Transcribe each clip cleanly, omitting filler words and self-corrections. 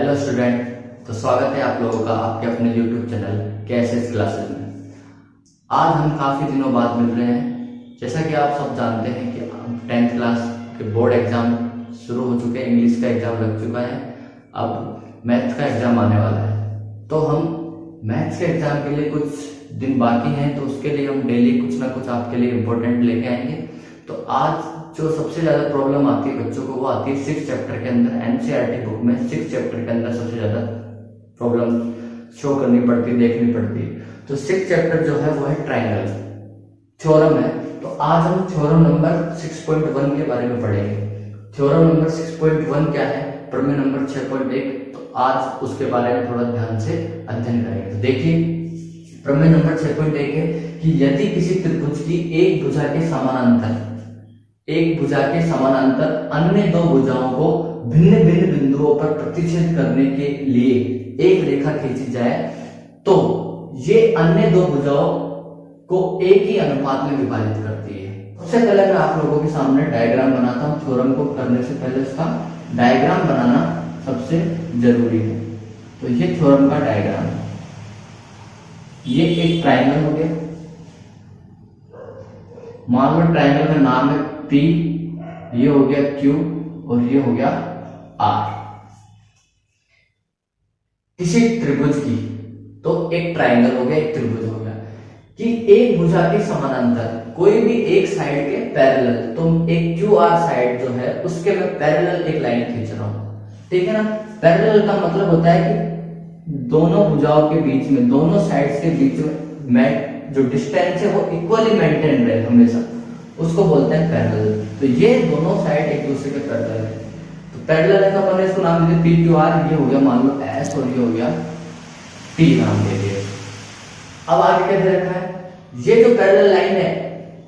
Hello student, तो स्वागत है आप लोगों का आपके अपने YouTube चैनल KSS क्लासेस में। आज हम काफ़ी दिनों बाद मिल रहे हैं। जैसा कि आप सब जानते हैं कि 10th क्लास के बोर्ड एग्ज़ाम शुरू हो चुके हैं, इंग्लिश का एग्ज़ाम लग चुका है, अब मैथ का एग्ज़ाम आने वाला है। तो हम मैथ्स के एग्ज़ाम के लिए कुछ दिन बाकी हैं, तो उसके लिए हम डेली कुछ ना कुछ आपके लिए इम्पोर्टेंट लेके आएंगे। तो आज जो सबसे ज्यादा प्रॉब्लम आती है बच्चों को, वो आती है 6th चैप्टर के अंदर। एनसीईआरटी बुक में 6th चैप्टर के अंदर सबसे ज्यादा प्रॉब्लम शो करनी पड़ती है, देखनी पड़ती है। तो 6th चैप्टर जो है वो है ट्राइंगल, थ्योरम है। तो आज हम थ्योरम नंबर 6.1 के बारे में पढ़ेंगे। थ्योरम नंबर 6.1 क्या है? प्रमेय नंबर 6.1। तो आज उसके बारे में थोड़ा ध्यान से अध्ययन करेंगे। तो देखिए, प्रमेय नंबर 6.1 है कि यदि किसी त्रिभुज की एक भुजा के समानांतर अन्य दो भुजाओं को भिन्न भिन्न बिंदुओं पर प्रतिच्छेद करने के लिए एक रेखा खींची जाए, तो ये अन्य दो भुजाओं को एक ही अनुपात में विभाजित करती है। सबसे पहले मैं आप लोगों के सामने डायग्राम बनाता हूं। थ्योरम को करने से पहले इसका डायग्राम बनाना सबसे जरूरी है। तो ये थ्योरम का डायग्राम है। ये एक ट्राइंगल हो गया, मान लो ट्राइंगल का नाम है P, ये हो गया Q और ये हो गया R। किसी त्रिभुज की, तो एक ट्राइंगल हो गया, एक त्रिभुज हो गया कि एक भुजा के समानांतर कोई भी एक साइड के पैरेलल, तो एक QR साइड जो है उसके मैं पैरेलल एक लाइन खींच रहा हूं, ठीक है ना। पैरेलल का मतलब होता है कि दोनों भुजाओं के बीच में, दोनों साइड्स के बीच में जो डिस्टेंस है वो इक्वली मेंटेन रहे हमेशा, उसको बोलते हैं पैरेलल। तो ये दोनों साइड एक दूसरे के पैरेलल है। तो पैरेलल है तो मैंने इसको नाम दे दिया PQR। ये हो गया मान लो S और ये हो गया T नाम दे दिया। अब आगे क्या दे रखा है? ये जो पैरेलल लाइन है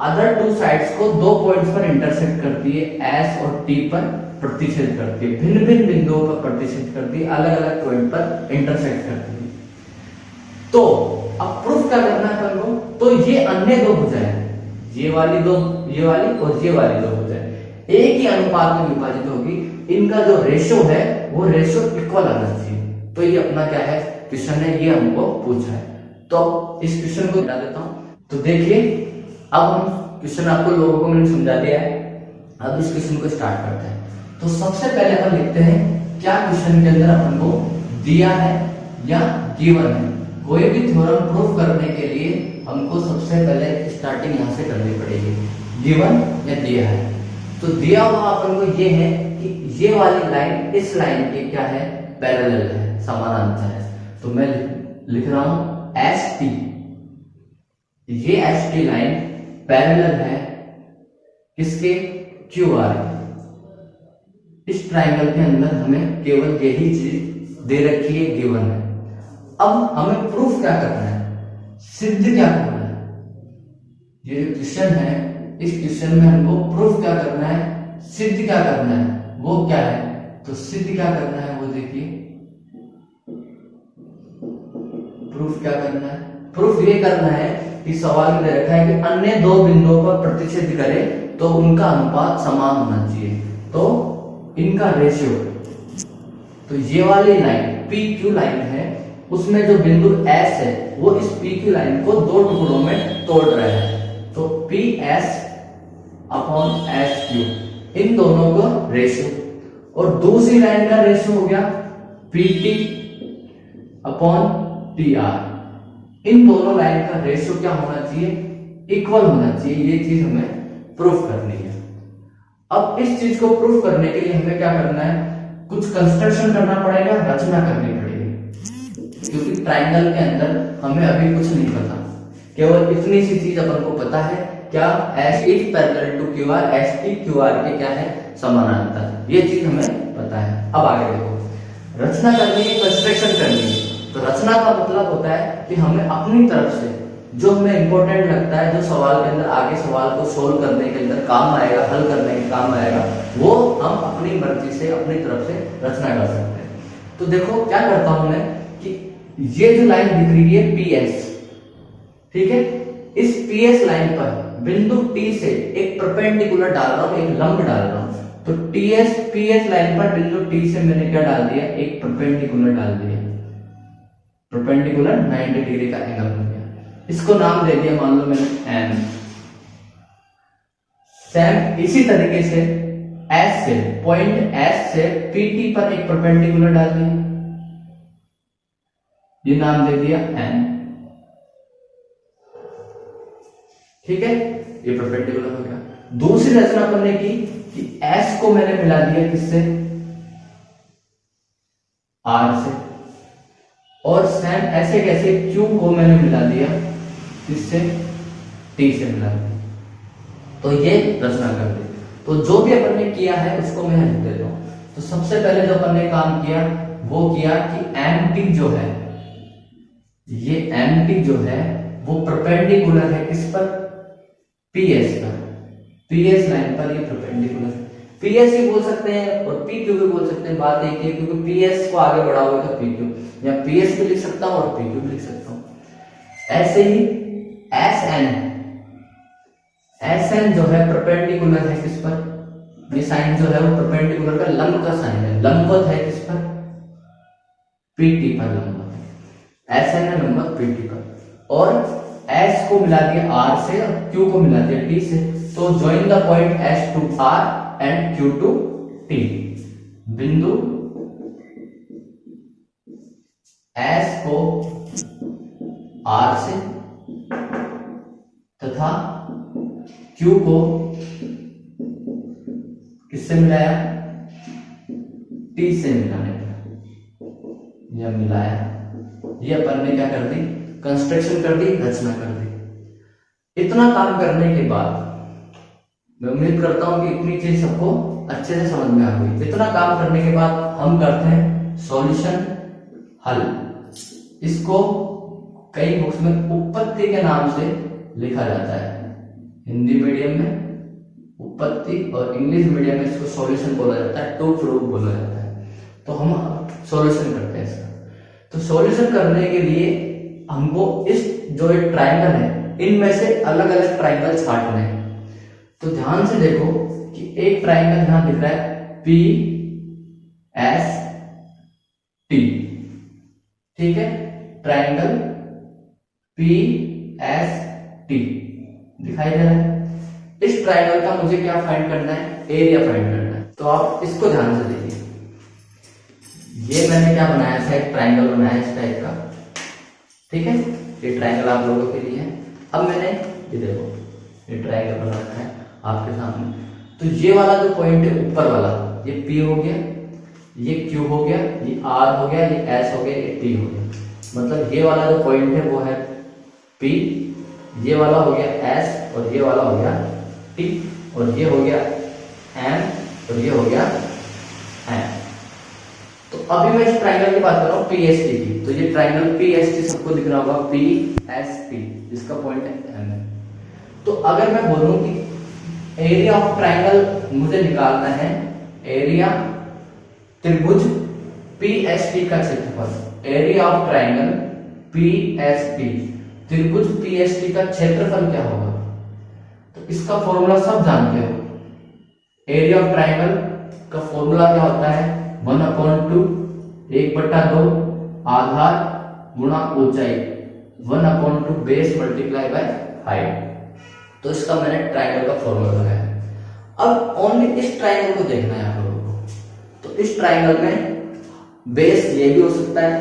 अदर टू साइड्स को दो पॉइंट्स पर इंटरसेक्ट करती है, S और T पर प्रतिच्छेद करती है, भिन्न भिन्न बिंदुओं पर प्रतिच्छेद करती है, अलग अलग पॉइंट पर इंटरसेक्ट करती है। तो अब प्रूफ क्या करना है अपन को? तो ये अन्य दो भुजाएं, ये वाली दो, ये वाली और ये वाली दो भुजाएं एक ही अनुपात में विभाजित होगी। इनका जो रेशो है वो रेशो इक्वल आना चाहिए। तो ये अपना क्या है? क्वेश्चन है, ये हमको पूछा है। तो इस क्वेश्चन को बता देता हूं। तो देखिए, अब हम क्वेश्चन आपको लोगों को मैंने समझा दिया है। अब इस क्वेश्चन को स्टार्ट करते हैं। तो सबसे पहले अपन लिखते हैं क्या क्वेश्चन के अंदर अपन को दिया है या गिवन है। कोई भी थ्योरम प्रूफ करने के लिए हमको सबसे पहले स्टार्टिंग यहां से करनी पड़ेगी, गिवन या दिया है। तो दिया हुआ अपन को ये है कि ये वाली लाइन इस लाइन के क्या है? पैरेलल है, समानांतर है। तो मैं लिख रहा हूं ST। ये ST लाइन पैरेलल है किसके? QR। इस ट्राइंगल के अंदर हमें केवल यही चीज दे रखी है, गिवन है। अब हमें प्रूफ क्या करना है, सिद्ध क्या करना है? ये जो क्वेश्चन है, इस क्वेश्चन में हमको प्रूफ क्या करना है, सिद्ध क्या करना है, वो क्या है? तो सिद्ध क्या करना है वो देखिए, प्रूफ क्या करना है? प्रूफ ये करना है कि सवाल में दे रखा है कि अन्य दो बिंदुओं पर प्रतिच्छेद करे तो उनका अनुपात समान होना चाहिए। तो इनका रेशियो, तो ये वाली लाइन PQ लाइन है, उसमें जो बिंदु S है वो इस PQ लाइन को दो टुकड़ों में तोड़ रहा है। तो PS अपॉन SQ, इन दोनों को रेशियो। और दूसरी लाइन का रेशियो हो गया PT अपॉन TR। इन दोनों लाइन का रेशियो क्या होना चाहिए? इक्वल होना चाहिए। ये चीज हमें प्रूफ करनी है। अब इस चीज को प्रूफ करने के लिए हमें क्या करना है? कुछ कंस्ट्रक्शन करना पड़ेगा, रचना करनी पड़ेगी, क्योंकि ट्राइंगल के अंदर हमें अभी कुछ नहीं पता। केवल इतनी सी चीज अपन को पता है, क्या? S is parallel to QR, ST QR के क्या है? समानांतर। ये चीज हमें पता है। अब आगे देखो, रचना करनी है, कंस्ट्रक्शन करनी है। तो रचना का मतलब होता है कि हमें अपनी तरफ से जो हमें इंपॉर्टेंट लगता है, जो सवाल के अंदर आगे सवाल को सोल्व करने के अंदर काम आएगा, हल करने के काम आएगा, वो हम अपनी मर्जी से, अपनी तरफ से रचना कर सकते हैं। तो देखो क्या करता हूं मैं कि ये जो लाइन दिख रही है PS, ठीक है, इस PS लाइन पर बिंदु T से एक परपेंडिकुलर डाल रहा हूं, एक लंब डाल रहा हूं। तो पीएस लाइन पर बिंदु टी से मैंने क्या डाल दिया, एक परपेंडिकुलर डाल दिया, परपेंडिकुलर 90 डिग्री का एंगल बन गया। इसको नाम दे दिया मान लो मैंने एम। सेम इसी तरीके से एस से, पॉइंट एस से पीटी पर एक परपेंडिकुलर डाल दिया, ये नाम दे दिया एन। ठीक है, ये परपेंडिकुलर हो गया। दूसरी रचना अपन ने की कि एस को मैंने मिला दिया किससे, आर से, और सेम ऐसे कैसे क्यू को मैंने मिला दिया किससे, टी से मिला दिया। तो ये रचना कर दी। तो जो भी अपन ने किया है उसको मैं लिख देता हूं। तो सबसे पहले जो अपन ने काम किया वो किया कि एम टी जो है, ये एम टी जो है वो परपेंडिकुलर है किस पर, पीएस पर, पीएस लाइन पर ये परपेंडिकुलर है। पीएस ही बोल सकते हैं और पी क्यू भी बोल सकते हैं, बात एक ही है, क्योंकि पीएस को आगे बढ़ाओगे तो पी क्यू, या पीएस भी लिख सकता हूं और पी क्यू भी लिख सकता हूं। ऐसे ही एस एन जो है परपेंडिकुलर है किस पर, ये साइन जो है वो परपेंडिकुलर का लंब का साइन है, लंबवत है किस पर, पीटी पर लंबवत है, एस एन है लंबवत पीटी पर। और एस को मिला दिया आर से और क्यू को मिला दिया टी से। तो join the point S to R and Q to T. बिंदु एस को आर से तथा क्यू को किससे मिलाया, टी से मिलाने का, यह मिलाया। ये अपन ने क्या कर दी, कंस्ट्रक्शन कर दी, रचना कर दी। इतना काम करने के बाद मैं उम्मीद करता हूं कि इतनी चीज सबको अच्छे से समझ में आ गई। इतना काम करने के बाद हम करते हैं सॉल्यूशन, हल। इसको कई बुक्स में उत्पत्ति के नाम से लिखा जाता है, हिंदी मीडियम में उत्पत्ति और इंग्लिश मीडियम में इसको सॉल्यूशन बोला जाता है, टू प्रूफ बोला जाता है। तो हम सॉल्यूशन करते हैं इसका। तो सॉल्यूशन करने के लिए हमको इस जो एक ट्राइंगल है इनमें से अलग अलग ट्राइंगल छांटने हैं। तो ध्यान से देखो कि एक ट्राइंगल यहां दिख रहा है पी एस टी, ठीक है, ट्राइंगल पी एस टी दिखाई दे रहा है। इस ट्राइंगल का मुझे क्या फाइंड करना है, एरिया फाइंड करना है। तो आप इसको ध्यान से देखिए, ये मैंने क्या बनाया था, एक ट्राइंगल बनाया इस टाइप का, ठीक है, ये ट्राइंगल आप लोगों के लिए है। अब मैंने ये देखो ये ट्राइंगल बना रखा है आपके सामने। तो ये वाला जो पॉइंट है ऊपर वाला, ये P हो गया, ये Q हो गया, ये R हो गया, ये S हो गया, ये T हो गया। मतलब ये वाला जो पॉइंट है वो है P, ये वाला हो गया S और ये वाला हो गया T, और ये हो गया M और ये हो गया M। तो अभी मैं इस ट्राइंगल की बात कर रहा हूँ PST की। तो ये ट्राइंगल PST सबको दिख रहा होगा, PST, जिसका पॉइंट है M। तो अगर मैं बोलूं कि एरिया ऑफ ट्राइंगल मुझे निकालना है, एरिया त्रिभुज PST का क्षेत्रफल, एरिया ऑफ ट्राइंगल PST, त्रिभुज PST का क्षेत्रफल क्या होगा, तो इसका फॉर्मूला सब जानते हो। एरिया ऑफ ट्राइंगल का फॉर्मूला क्या होता है, 1/2, 1/2 आधार गुणा ऊंचाई, 1/2 बेस मल्टीप्लाई बाय हाइट। तो इसका मैंने ट्राइंगल का फॉर्मूला लगाया। अब ओनली इस ट्राइंगल को देखना है आप लोगों को। तो इस ट्राइंगल में बेस ये भी हो सकता है,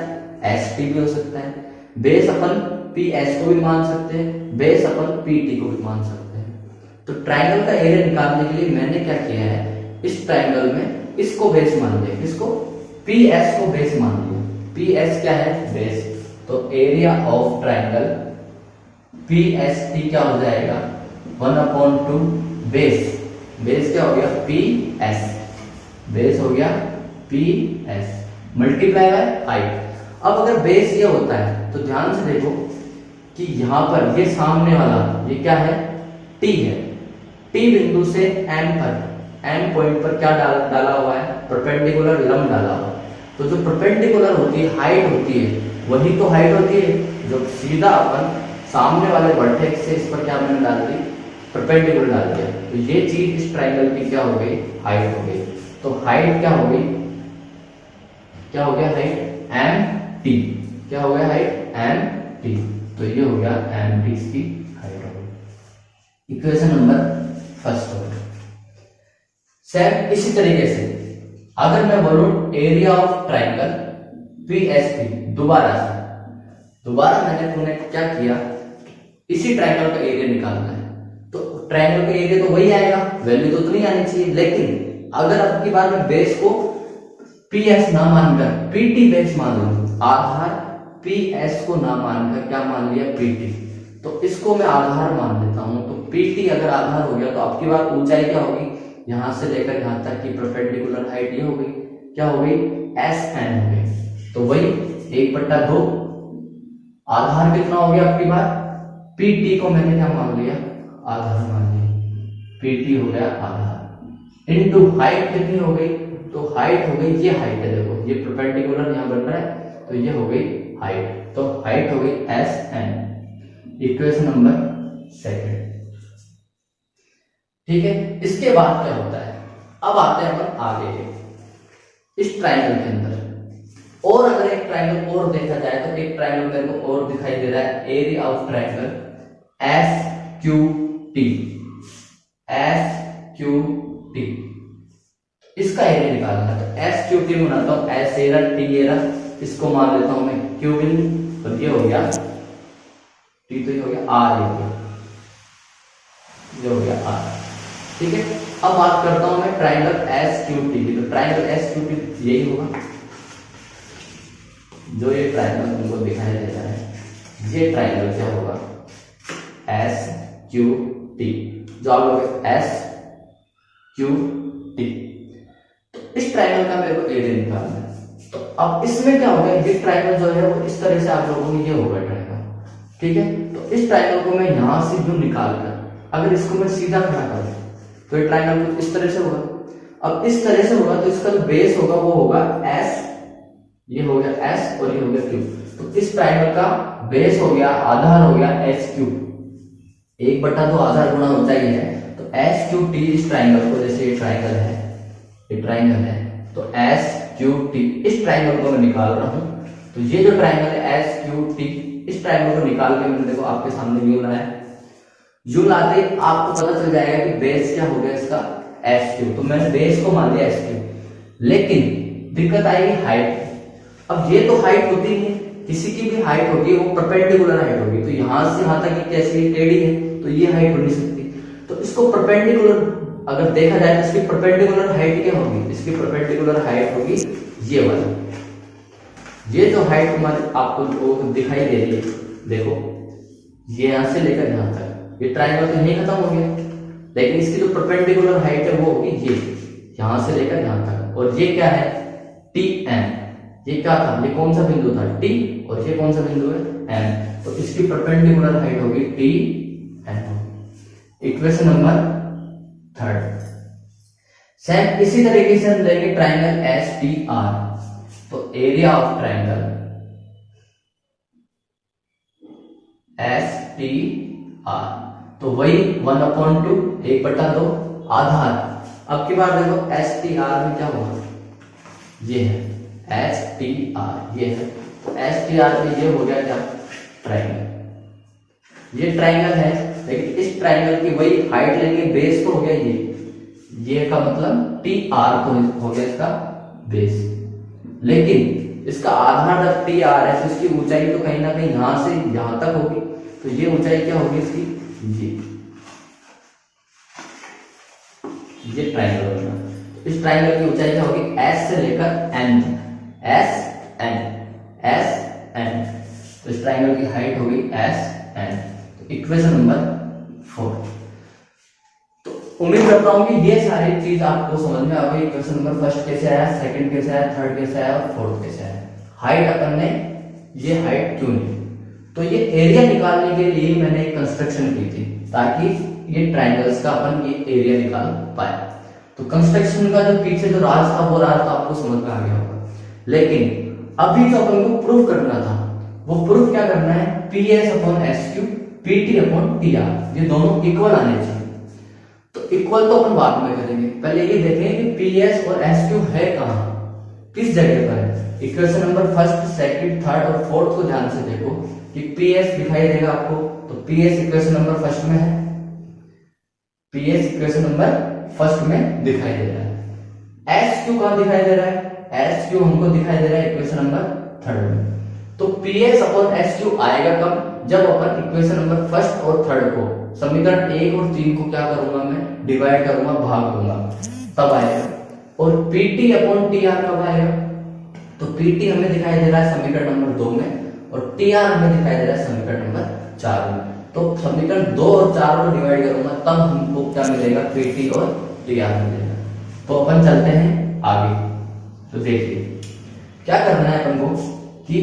एस टी भी हो सकता है, बेस अपन पी एस को भी मान सकते हैं, बेस अपन पी टी को भी मान सकते हैं। तो ट्राइंगल का एरिया निकालने के लिए मैंने क्या किया है, इस ट्राइंगल में इसको बेस मान लिया, इसको पी एस को बेस मान लिया। पी एस क्या है, बेस। तो area of triangle P S T क्या हो जाएगा, 1/2 बेस, बेस क्या हो गया पी एस, बेस हो गया P S multiply by height. अब अगर बेस ये होता है तो ध्यान से देखो कि यहां पर ये सामने वाला ये क्या है, टी है। टी बिंदु से एम पर, एम पॉइंट पर क्या डाला हुआ है, परपेंडिकुलर लंब डाला हुआ है। तो जो परपेंडिकुलर होती है, हाइट होती है, वही तो हाइट होती है जो सीधा अपन सामने वाले वर्टेक्स से इस पर क्या मैंने डाल दी, परपेंडिकुलर डाल दिया, तो ये चीज इस ट्राइंगल की क्या हो गई, हाइट हो गई। तो हाइट क्या हो गई, क्या हो गया हाइट, एम टी, क्या हो गया हाइट, एम टी। तो ये हो गया एम टी इसकी हाइट हो गई। इक्वेशन नंबर फर्स्ट हो गया। सेम इसी तरीके से अगर मैं बोलूं area of triangle P S P, दोबारा मैंने तुमने क्या किया, इसी ट्राइंगल का एरिया निकालना है, तो ट्राइंगल का एरिया तो वही आएगा, वैल्यू तो उतनी आनी चाहिए। लेकिन अगर अब की बार मैं बेस को पी एस ना मानकर पी टी बेस मान लूं, आधार पी एस को ना मानकर क्या मान लिया, पी टी, तो इसको मैं आधार मान लेता हूं। तो पी टी अगर आधार हो गया तो अब की बार ऊंचाई क्या होगी, यहां से लेकर यहां तक की परपेंडिकुलर हाइट ये हो गई, क्या हो गई, एस एन हो गई। तो वही 1/2 आधार कितना हो गया, अब की बार पी टी को मैंने क्या मान लिया, आधार मान लिया, पी टी हो गया आधार, इनटू हाइट कितनी हो गई, तो हाइट हो गई, ये हाइट है, देखो ये परपेंडिकुलर यहां बन रहा है, तो ये हो गई हाइट, तो हाइट हो गई S N. Equation number second. ठीक है, इसके बाद क्या होता है, अब आते हैं अपन आगे इस ट्राइंगल के अंदर। और अगर एक ट्राइंगल और देखा जाए तो एक ट्राइंगल मेरे को और दिखाई दे रहा है, area of triangle S Q T, S Q T, इसका एरिया निकालना है। तो एस क्यू टी बनाता हूं, एस एरा टी एरा, इसको मान लेता हूं मैं क्यूबिन, तो ये हो गया टी, तो ये हो गया आर, ये हो गया आर। ठीक है, अब बात करता हूं मैं ट्राइंगल एस क्यू टी की। तो ट्राइंगल एस क्यू टी यही होगा, जो ये ट्राइंगल तुमको दिखाई दे रहा है, ये ट्राइंगल क्या होगा, एस क्यू टी, जो आप लोग एस क्यू टी। तो इस ट्राइंगल का मेरे को एरिया निकालना है। तो अब इसमें क्या होगा, ये ट्राइंगल जो है वो इस तरह से आप लोगों को ये होगा ट्राइंगल, ठीक है। तो इस ट्राइंगल को मैं यहां से यूं निकाल कर अगर इसको मैं सीधा खड़ा करूं तो ये ट्राइंगल कुछ इस तरह से होगा। अब इस तरह से होगा तो इसका जो बेस होगा वो होगा एस, ये हो गया एस और ये हो गया क्यू। तो इस ट्राइंगल का बेस हो गया, आधार हो गया एस क्यू, 1/2 आधार गुणा ऊंचाई है, तो एस क्यू टी इस ट्राइंगल को, जैसे ये ट्राइंगल है, ये ट्राइंगल है, तो एस क्यू टी इस ट्राइंगल को मैं निकाल रहा हूं। तो ये जो ट्राइंगल है एस क्यू टी, इस ट्राइंगल को निकाल के मैंने देखो आपके सामने व्यू बनाया। यू लाते आपको पता चल जाएगा कि बेस क्या हो गया इसका, एस क्यू। तो मैंने बेस को मान लिया एस क्यू, लेकिन दिक्कत आएगी हाइट। अब ये तो हाइट होती है, किसी की भी हाइट होगी वो परपेंडिकुलर हाइट होगी, तो यहां से यहां तक की कैसी टेढ़ी है, तो ये हाइट हो नहीं सकती। तो इसको परपेंडिकुलर अगर देखा जाए तो इसकी परपेंडिकुलर हाइट क्या होगी, इसकी परपेंडिकुलर हाइट होगी ये वाली, ये जो हाइट हमारे आपको दिखाई दे रही है, देखो ये यहां से लेकर यहां तक, ये ट्राइंगल तो यहीं खत्म हो गया, लेकिन इसकी जो परपेंडिकुलर हाइट है वो होगी ये, यहां से लेकर यहां तक। और ये क्या है, टी एम, ये क्या था, ये कौन सा बिंदु था, टी, और ये कौन सा बिंदु है, एम। तो इसकी परपेंडिकुलर हाइट होगी T M. Equation number third. Same इसी तरीके से हम लेंगे ट्राइंगल एस टी आर। तो area of triangle S T R, तो वही 1/2, 1/2 आधार। अब की बार देखो एस टी आर में क्या होगा, ये है एस टी आर, ये है, तो एस टी आर में ये हो गया क्या, ट्राइंगल। ये ट्राइंगल है, लेकिन इस ट्राइंगल की वही हाइट लेंगे, बेस तो हो गया ये का मतलब टी आर तो हो गया इसका बेस, लेकिन इसका आधार जब टी आर है तो इसकी ऊंचाई तो कहीं ना कहीं यहां से यहां तक होगी। तो ये ऊंचाई क्या होगी इसकी, ये ट्राइंगल होगा। इस ट्राइंगल की ऊंचाई क्या होगी, एस से लेकर N, S N, S N. तो इस ट्राइंगल की हाइट होगी एस एन। तो इक्वेशन नंबर 4। तो उम्मीद करता हूं कि ये सारी चीज आपको समझ में आ गई। इक्वेशन नंबर फर्स्ट कैसे आया, सेकंड कैसे आया, थर्ड कैसे आया और फोर्थ कैसे आया। हाइट अपन ने ये हाइट क्यों ली, तो ये एरिया निकालने के लिए मैंने एक कंस्ट्रक्शन की थी, ताकि ये ट्राइंगल्स का अपन ये एरिया निकाल पाए। तो कंस्ट्रक्शन का जो पीछे जो राज था वो राज तो आपको समझ में आ गया होगा, लेकिन अभी जो अपन को प्रूफ करना था वो प्रूफ क्या करना है, P S upon S Q, P T upon T R, ये दोनों इक्वल आने चाहिए। तो इक्वल तो अपन बाद में करेंगे, पहले ये देखें कि पी एस और एस क्यू है कहाँ, किस जगह पर है। Equation number first, second, third और फोर्थ को ध्यान से देखो कि पी एस दिखाई देगा आपको, तो P S equation number first में है, P S equation number first में दिखाई दे रहा है। एस क्यू कहां दिखाई दे रहा है, एस क्यू हमको दिखाई दे रहा है इक्वेशन नंबर थर्ड में। तो P S upon S Q आएगा कब, जब अपन इक्वेशन नंबर फर्स्ट और थर्ड को समीकरण 1 और 3 को क्या करूंगा मैं, डिवाइड करूंगा, भाग दूंगा, तब आएगा। और पीटी अपॉन टी आर कब आएगा, तो पीटी हमें दिखाई दे रहा है समीकरण नंबर 2 में और टी आर हमें दिखाई दे रहा है समीकरण नंबर 4 में। तो समीकरण 2 और 4 को डिवाइड करूंगा तब हमको क्या मिलेगा, पीटी और टी आर मिलेगा। तो अपन चलते हैं आगे। तो देखिए क्या करना है अपन को कि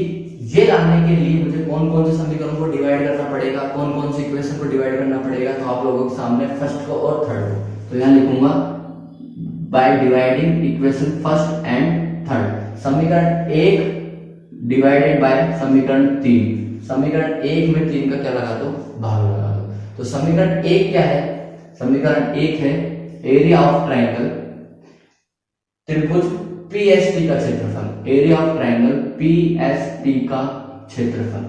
ये लाने के लिए मुझे कौन कौन से समीकरणों को डिवाइड करना पड़ेगा, कौन कौन सी इक्वेशन को डिवाइड करना पड़ेगा। तो आप लोगों के सामने फर्स्ट को और थर्ड को, तो यहाँ लिखूंगा by dividing equation first and third. समीकरण 1 डिवाइडेड बाय समीकरण 3, समीकरण 1 में 3 का क्या लगा दो, भाग लगा दो। तो समीकरण 1 क्या है, समीकरण 1 है एरिया ऑफ ट्रायंगल त्रिभुज पीएसटी का क्षेत्रफल, एरिया ऑफ ट्रायंगल पीएसटी का क्षेत्रफल,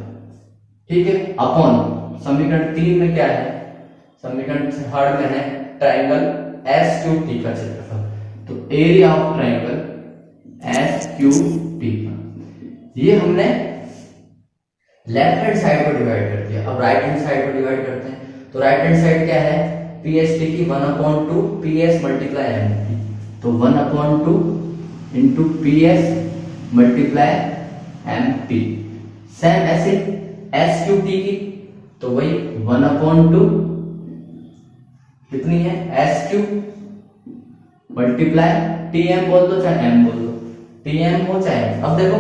ठीक है, अपॉन समीकरण 3 में क्या है, समीकरण थर्ड में है ट्रायंगल एसक्यूटी का क्षेत्रफल। तो एरिया ऑफ ट्रायंगल एसक्यूटी का, ये हमने लेफ्ट हैंड साइड को डिवाइड कर दिया। अब राइट हैंड साइड को डिवाइड करते हैं। तो राइट हैंड साइड क्या है, पीएसटी की 1/2 पीएस मल्टीप्लाई एमटी, तो 1/2 into PS multiply MT. Same ऐसे एसक्यूटी की, तो वही 1/2 कितनी है, एसक्यू मल्टीप्लाई टीएम बोल दो चाहे एम बोल दो, टीएम हो चाहे। अब देखो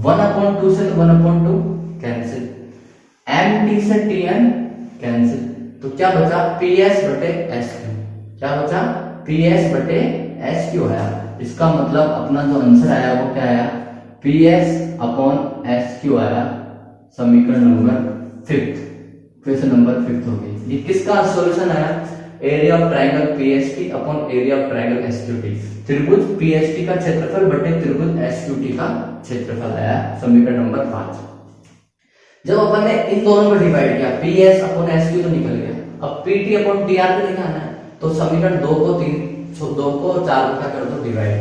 1/2 से 1/2 कैंसिल, एम टी से टीएम कैंसिल, तो क्या बचा, पीएस बटे एसक्यू, क्या बचा, पीएस बटे एसक्यू आया। इसका मतलब अपना जो आंसर आया वो क्या आया, पीएस अपॉन एसक्यू आया, समीकरण नंबर 5, क्वेश्चन नंबर 5 हो गई। ये किसका सॉल्यूशन आया, area of triangle PST upon area of triangle SQT, त्रिभुज पीएसटी का क्षेत्रफल बटे त्रिभुज एसक्यूटी का क्षेत्रफल आया, समीकरण नंबर 5। जब अपन ने इन दोनों को डिवाइड किया, पीएस अपॉन एसक्यू तो निकल गया, अब पीटी अपॉन टीआर पे निकालना है। तो समीकरण 2 को 3, 2 को 4 को क्या कर दो, डिवाइड।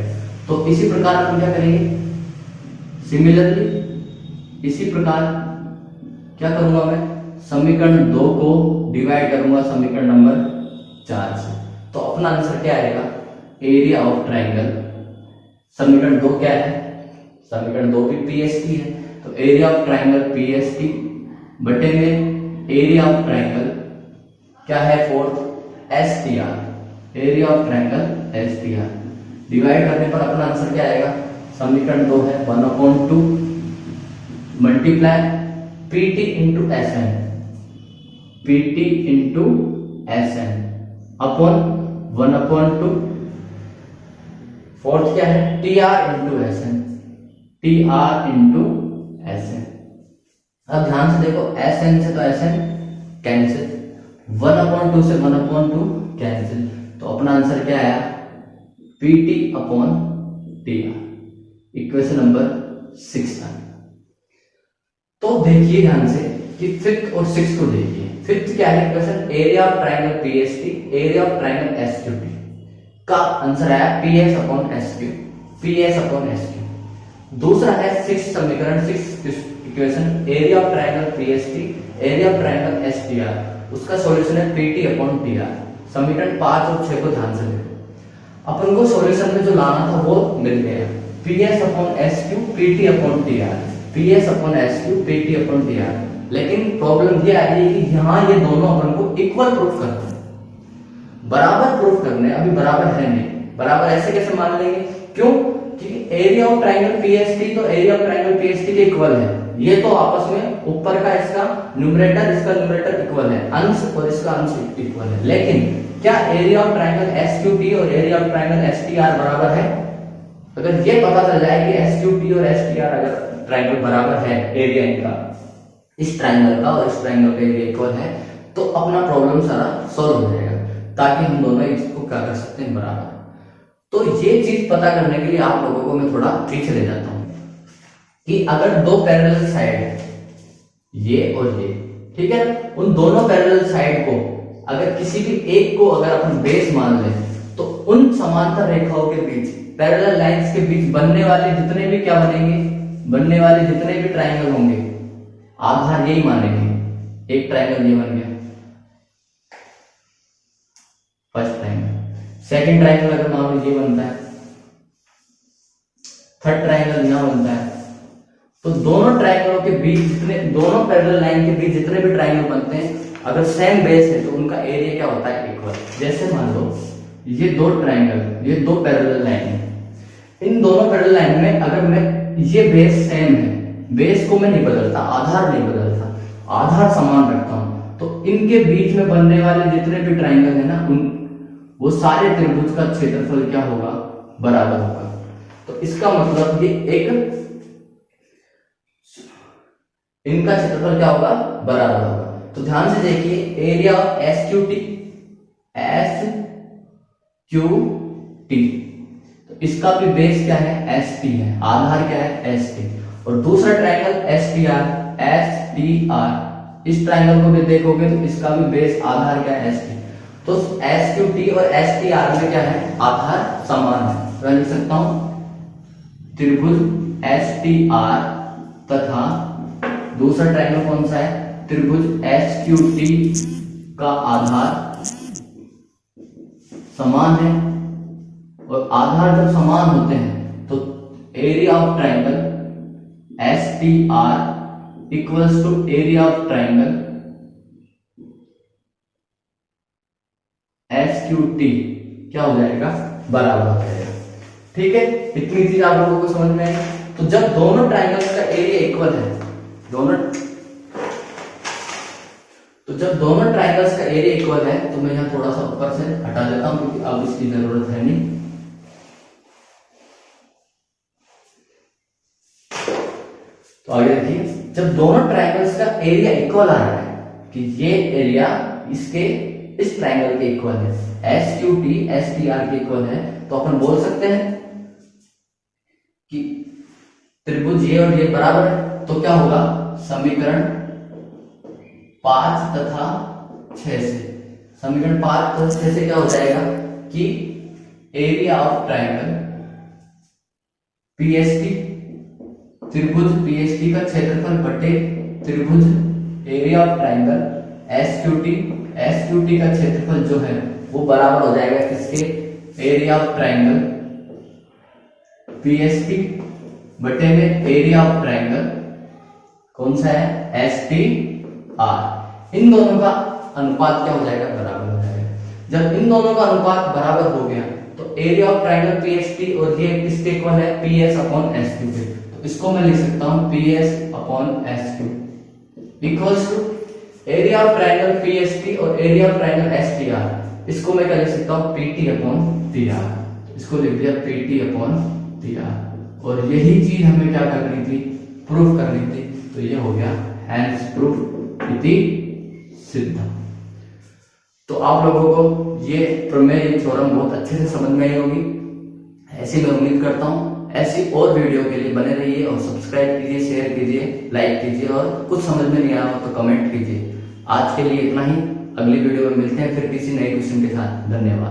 तो इसी प्रकार हम क्या करेंगे, सिमिलरली इसी प्रकार क्या करूंगा मैं, समीकरण 2 को डिवाइड करूंगा समीकरण नंबर 4 से। तो अपना आंसर क्या आएगा, एरिया ऑफ ट्रायंगल, समीकरण 2 क्या है, समीकरण 2 भी पीएसटी है, तो एरिया ऑफ ट्रायंगल पीएसटी बटे में एरिया ऑफ ट्रायंगल क्या है, fourth STR, area of triangle STR. Divide करने पर अपना आंसर क्या आएगा, समीकरण 2 है 1/2 multiply PT into S N, PT into S N upon 1/2, fourth क्या है, T R into S N, T R into S N. अब ध्यान से देखो, एस एन से तो एस एन कैंसिल, 1/2 से 1/2 कैंसिल, तो अपना आंसर क्या आया, PT upon T R, equation number 6 था। तो देखिए ध्यान से कि 5th और 6th को देखिए। 5th क्या है equation, area of triangle PST, area of triangle SQT का आंसर आया PS upon SQ, PS upon SQ. दूसरा है 6th समीकरण, 6th equation, area of triangle PST, area of triangle STR, उसका सॉल्यूशन है पीटी अपॉन टीआर। समीकरण 5 और 6 को ध्यान से देखो, अपन को सॉल्यूशन में जो लाना था वो मिल गया, PS upon SQ PT upon TR, PS upon SQ PT upon TR. लेकिन प्रॉब्लम ये आ रही है कि यहाँ ये दोनों अपन को इक्वल प्रूफ करना है, बराबर प्रूफ करने, अभी बराबर है नहीं। बराबर ऐसे कैसे मान लेंगे, क्यों, क्योंकि एरिया ऑफ ट्रायंगल पीएसटी तो एरिया ऑफ ट्रायंगल पीएसटी के इक्वल है, ये तो आपस में ऊपर का इसका न्यूमरेटर इसका न्यूमरेटर इक्वल है, अंश और इसका अंश इक्वल है। लेकिन क्या एरिया ऑफ ट्रायंगल एसक्यूटी और एरिया ऑफ ट्रायंगल एसटीआर बराबर है? अगर ये पता चल जाए कि एसक्यूटी और एसटीआर अगर ट्रायंगल बराबर है, एरिया इनका इस ट्रायंगल का और इस ट्रायंगल का एरिया इक्वल है, तो अपना प्रॉब्लम सारा सॉल्व हो जाएगा। ताकि हम दोनों इसको क्या कर सकते हैं, बराबर। तो ये चीज पता करने के लिए आप लोगों को मैं थोड़ा पीछे ले जाता हूं कि अगर दो पैरेलल साइड है, ये और ये, ठीक है, उन दोनों पैरेलल साइड को अगर किसी भी एक को अगर अपन बेस मान लें तो उन समांतर रेखाओं के बीच, पैरेलल लाइंस के बीच बनने वाले जितने भी क्या बनेंगे, बनने वाले जितने भी ट्राइंगल होंगे, आधार यही मानेंगे। एक ट्राइंगल ये बन गया, फर्स्ट ट्राइंगल। सेकंड ट्राइंगल अगर मान लो ये बनता है, थर्ड ट्राइंगल यहां बनता है, तो दोनों ट्राइंगलों के बीच जितने, दोनों पैरेलल लाइन के बीच जितने भी ट्राइंगल बनते हैं, अगर सेम बेस है तो उनका एरिया क्या होता है, इक्वल। जैसे मान लो ये दो ट्राइंगल, ये दो पैरेलल लाइन है, इन दोनों पैरेलल लाइन में अगर मैं, ये बेस सेम है, बेस को मैं नहीं बदलता, आधार नहीं बदलता, आधार समान रखता हूं, तो इनके बीच में बनने वाले जितने भी ट्राइंगल है ना, उन वो सारे त्रिभुज का क्षेत्रफल क्या होगा, बराबर होगा। तो इसका मतलब कि एक, इनका क्षेत्रफल क्या होगा, बराबर होगा। तो ध्यान से देखिए, एरिया ऑफ SQT, SQT, तो इसका भी बेस क्या है, ST है, आधार क्या है, ST। और दूसरा ट्राइंगल STR, इस ट्राइंगल को भी देखोगे तो इसका भी बेस आधार क्या है, ST। तो SQT और STR में क्या है, आधार समान है। तो लिख सकता हूं त्रिभुज STR तथा दूसरा ट्राइंगल कौन सा है, त्रिभुज SQT का आधार समान है। और आधार जब समान होते हैं तो area of triangle STR equals to area of triangle SQT क्या हो जाएगा, बराबर हो जाएगा। ठीक है, इतनी चीज आप लोगों को समझ में आई। तो जब दोनों ट्राइंगल्स का एरिया इक्वल है, जब दोनों ट्राइंगल्स का एरिया इक्वल है, तो मैं यहां थोड़ा सा ऊपर से हटा देता हूं क्योंकि अब इसकी जरूरत है नहीं। तो आगे देखिए, जब दोनों ट्राइंगल्स का एरिया इक्वल आ रहा है कि ये एरिया इसके, इस ट्राइंगल के इक्वल है, SQT STR के इक्वल है, तो अपन बोल सकते हैं कि त्रिभुज ये और ये बराबर है। तो क्या होगा, समीकरण 5 तथा 6 से, समीकरण 5 तथा 6 से क्या हो जाएगा कि एरिया ऑफ ट्राइंगल PST, त्रिभुज PST का क्षेत्रफल बटे त्रिभुज एरिया ऑफ ट्राइंगल SQT का क्षेत्रफल जो है वो बराबर हो जाएगा किसके, एरिया ऑफ ट्राइंगल PST बटे में एरिया ऑफ ट्राइंगल कौन सा है, STR। इन दोनों का अनुपात क्या हो जाएगा, बराबर हो जाएगा। जब इन दोनों का अनुपात बराबर हो गया तो एरिया ऑफ ट्राइंगल PST और ये किसके इक्वल है, PS अपॉन SQ के। तो इसको मैं लिख सकता हूं PS upon SQ equals to area of triangle PST और एरिया ऑफ ट्राइंगल STR। इसको मैं क्या लिख सकता हूं, PT अपॉन TR। इसको लिख दिया PT अपॉन TR। और यही चीज हमें क्या करनी थी, प्रूफ करनी थी। तो ये हो गया हैंस प्रूफ इति सिद्धम। तो आप लोगों को ये प्रमेय, थ्योरम बहुत अच्छे से समझ में आई होगी, ऐसी मैं उम्मीद करता हूँ। ऐसी और वीडियो के लिए बने रहिए और सब्सक्राइब कीजिए, शेयर कीजिए, लाइक कीजिए, और कुछ समझ में नहीं आया हो तो कमेंट कीजिए। आज के लिए इतना ही, अगली वीडियो में मिलते हैं फिर किसी नए क्वेश्चन के साथ। धन्यवाद।